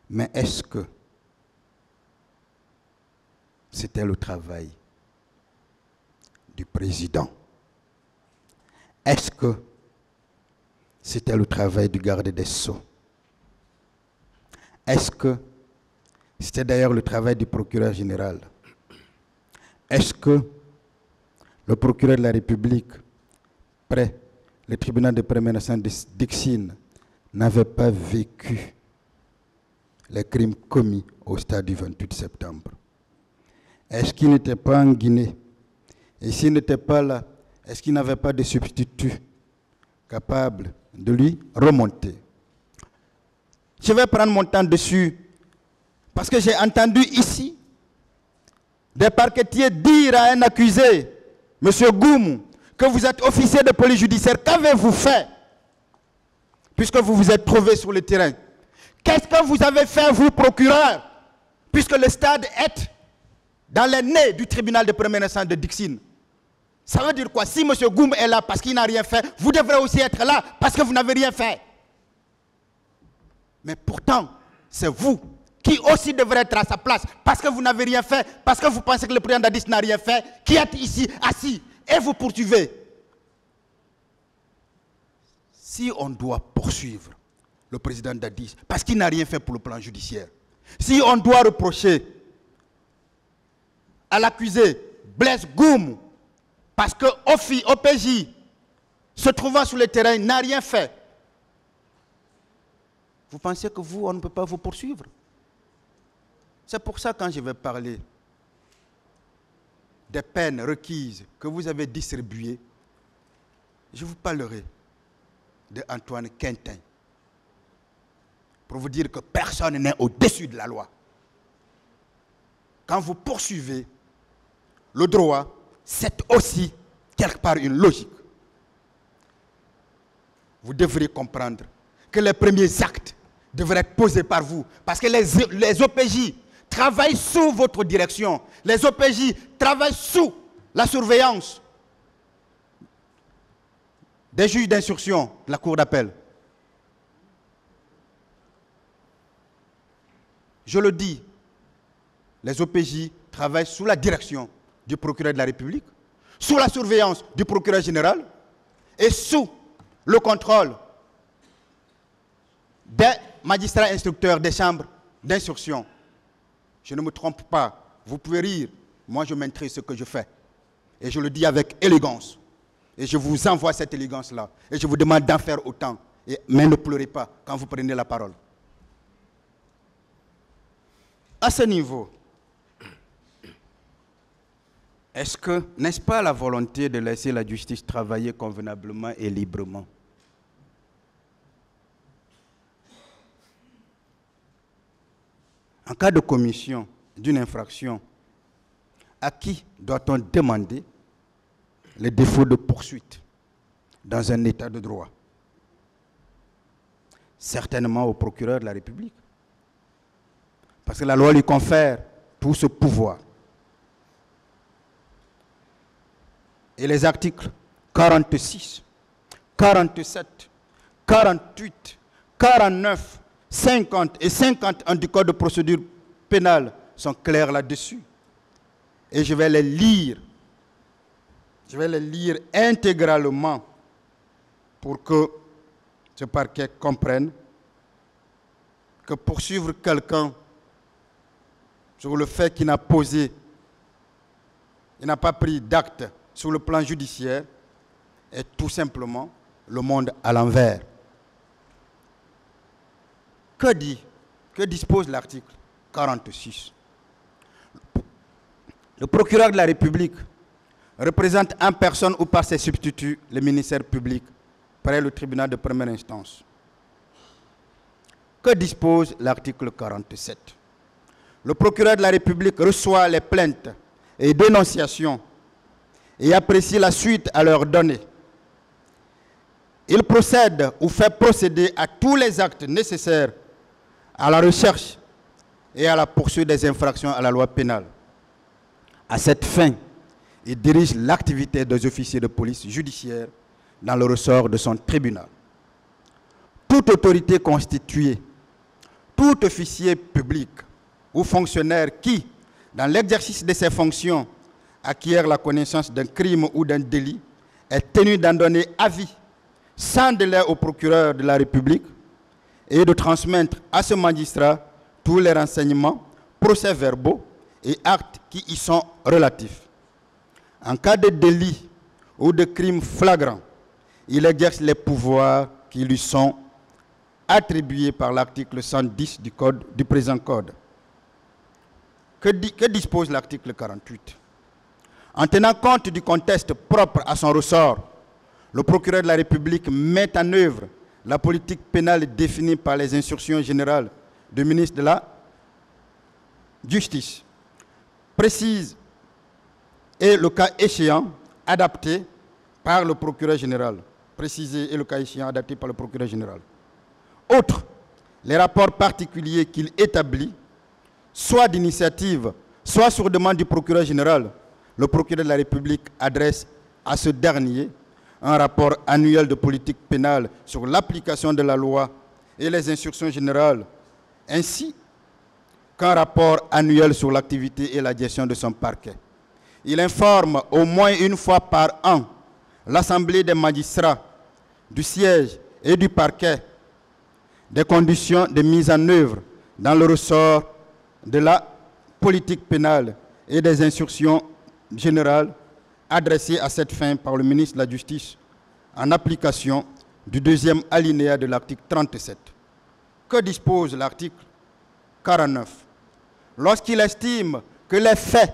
Mais est-ce que c'était le travail du président? Est-ce que c'était le travail du garde des Sceaux? Est-ce que c'était d'ailleurs le travail du procureur général? Est-ce que le procureur de la République, près le tribunal de première instance d'Ixines, n'avait pas vécu les crimes commis au stade du 28 septembre? Est-ce qu'il n'était pas en Guinée? Et s'il n'était pas là, est-ce qu'il n'avait pas de substitut capable de lui remonter? Je vais prendre mon temps dessus parce que j'ai entendu ici des parquetiers dire à un accusé, M. Goum, que vous êtes officier de police judiciaire. Qu'avez-vous fait puisque vous vous êtes trouvé sur le terrain? Qu'est-ce que vous avez fait, vous, procureur, puisque le stade est dans les nez du tribunal de première instance de Dixine? Ça veut dire quoi? Si M. Goum est là parce qu'il n'a rien fait, vous devrez aussi être là parce que vous n'avez rien fait. Mais pourtant, c'est vous qui aussi devrez être à sa place parce que vous n'avez rien fait, parce que vous pensez que le président Dadis n'a rien fait, qui êtes ici assis et vous poursuivez. Si on doit poursuivre le président Dadis parce qu'il n'a rien fait pour le plan judiciaire, si on doit reprocher à l'accusé Blaise Goum parce que OPJ, se trouvant sur le terrain, n'a rien fait, vous pensez que vous, on ne peut pas vous poursuivre? C'est pour ça, quand je vais parler des peines requises que vous avez distribuées, je vous parlerai de Antoine Quintin, pour vous dire que personne n'est au-dessus de la loi. Quand vous poursuivez le droit, c'est aussi quelque part une logique. Vous devriez comprendre que les premiers actes devraient être posés par vous, parce que les OPJ travaillent sous votre direction. Les OPJ travaillent sous la surveillance des juges d'instruction de la cour d'appel. Je le dis, les OPJ travaillent sous la direction du procureur de la République, sous la surveillance du procureur général et sous le contrôle des magistrats instructeurs des chambres d'instruction. Je ne me trompe pas, vous pouvez rire, moi je maîtrise ce que je fais. Et je le dis avec élégance. Et je vous envoie cette élégance-là. Et je vous demande d'en faire autant. Mais ne pleurez pas quand vous prenez la parole. À ce niveau, est-ce que, n'est-ce pas la volonté de laisser la justice travailler convenablement et librement? En cas de commission d'une infraction, à qui doit-on demander les défauts de poursuite dans un état de droit? Certainement au procureur de la République. Parce que la loi lui confère tout ce pouvoir. Et les articles 46, 47, 48, 49, 50 et 51 du Code de procédure pénale sont clairs là-dessus. Et je vais les lire. Je vais les lire intégralement pour que ce parquet comprenne que poursuivre quelqu'un sur le fait qu'il n'a posé, il n'a pas pris d'acte sur le plan judiciaire est tout simplement le monde à l'envers. Que dispose l'article 46? Le procureur de la République représente en personne ou par ses substituts le ministère public près le tribunal de première instance. Que dispose l'article 47? Le procureur de la République reçoit les plaintes et dénonciations et apprécie la suite à leur donner. Il procède ou fait procéder à tous les actes nécessaires à la recherche et à la poursuite des infractions à la loi pénale. À cette fin, il dirige l'activité des officiers de police judiciaire dans le ressort de son tribunal. Toute autorité constituée, tout officier public ou fonctionnaire qui, dans l'exercice de ses fonctions, acquiert la connaissance d'un crime ou d'un délit, est tenu d'en donner avis sans délai au procureur de la République et de transmettre à ce magistrat tous les renseignements, procès-verbaux et actes qui y sont relatifs. En cas de délit ou de crime flagrant, il exerce les pouvoirs qui lui sont attribués par l'article 110 du présent Code. Que dispose l'article 48? En tenant compte du contexte propre à son ressort, le procureur de la République met en œuvre la politique pénale définie par les instructions générales du ministre de la Justice, précise et le cas échéant adapté par le procureur général. Précisé et le cas échéant adapté par le procureur général. Outre les rapports particuliers qu'il établit, soit d'initiative, soit sur demande du procureur général, le procureur de la République adresse à ce dernier un rapport annuel de politique pénale sur l'application de la loi et les instructions générales, ainsi qu'un rapport annuel sur l'activité et la gestion de son parquet. Il informe au moins une fois par an l'Assemblée des magistrats, du siège et du parquet des conditions de mise en œuvre dans le ressort de la politique pénale et des instructions générales adressées à cette fin par le ministre de la Justice en application du deuxième alinéa de l'article 37. Que dispose l'article 49? Lorsqu'il estime que les faits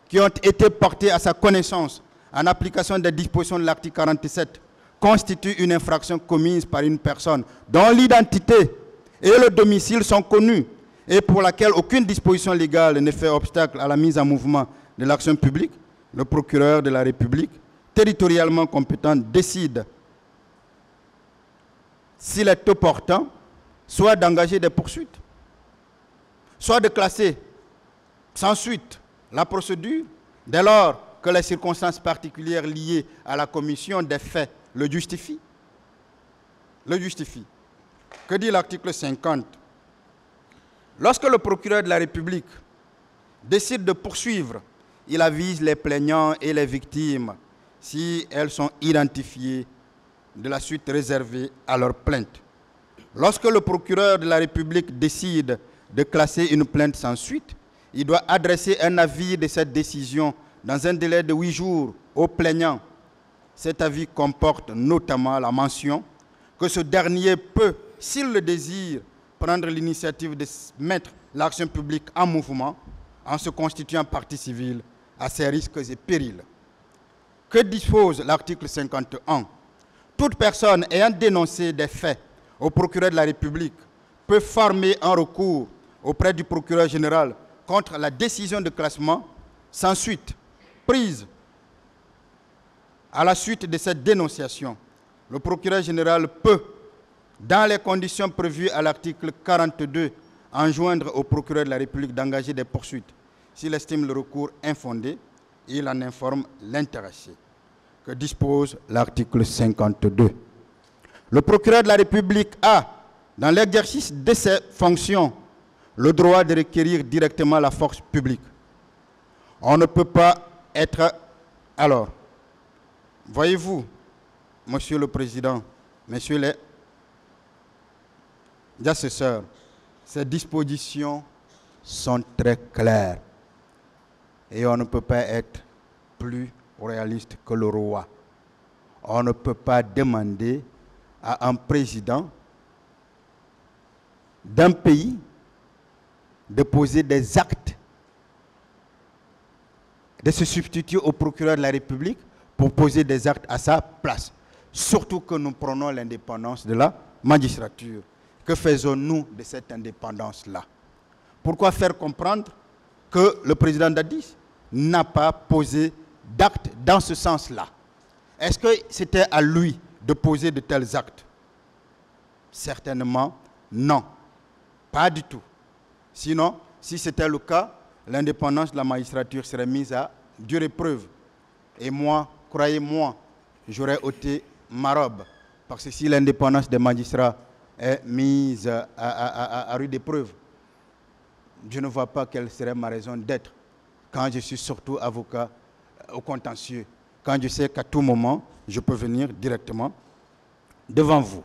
qui ont été portés à sa connaissance en application des dispositions de l'article 47 constituent une infraction commise par une personne dont l'identité et le domicile sont connus et pour laquelle aucune disposition légale ne fait obstacle à la mise en mouvement de l'action publique, le procureur de la République, territorialement compétent, décide, s'il est opportun, soit d'engager des poursuites, soit de classer sans suite la procédure, dès lors que les circonstances particulières liées à la commission des faits le justifient. Que dit l'article 50? Lorsque le procureur de la République décide de poursuivre, il avise les plaignants et les victimes si elles sont identifiées de la suite réservée à leur plainte. Lorsque le procureur de la République décide de classer une plainte sans suite, il doit adresser un avis de cette décision dans un délai de 8 jours au plaignant. Cet avis comporte notamment la mention que ce dernier peut, s'il le désire, prendre l'initiative de mettre l'action publique en mouvement en se constituant partie civile à ses risques et périls. Que dispose l'article 51? Toute personne ayant dénoncé des faits au procureur de la République peut former un recours auprès du procureur général contre la décision de classement sans suite prise. À la suite de cette dénonciation, le procureur général peut, dans les conditions prévues à l'article 42, enjoindre au procureur de la République d'engager des poursuites. S'il estime le recours infondé, il en informe l'intéressé. Que dispose l'article 52? Le procureur de la République a, dans l'exercice de ses fonctions, le droit de requérir directement la force publique. On ne peut pas être... Alors, voyez-vous, Monsieur le Président, Messieurs les assesseurs, ces dispositions sont très claires et on ne peut pas être plus réaliste que le roi. On ne peut pas demander à un président d'un pays de poser des actes, de se substituer au procureur de la République pour poser des actes à sa place. Surtout que nous prenons l'indépendance de la magistrature. Que faisons-nous de cette indépendance-là? Pourquoi faire comprendre que le président Dadis n'a pas posé d'actes dans ce sens-là? Est-ce que c'était à lui de poser de tels actes? Certainement non. Pas du tout. Sinon, si c'était le cas, l'indépendance de la magistrature serait mise à dure épreuve. Et moi, croyez-moi, j'aurais ôté ma robe. Parce que si l'indépendance des magistrats est mise à rude épreuve. Je ne vois pas quelle serait ma raison d'être quand je suis surtout avocat au contentieux, quand je sais qu'à tout moment, je peux venir directement devant vous.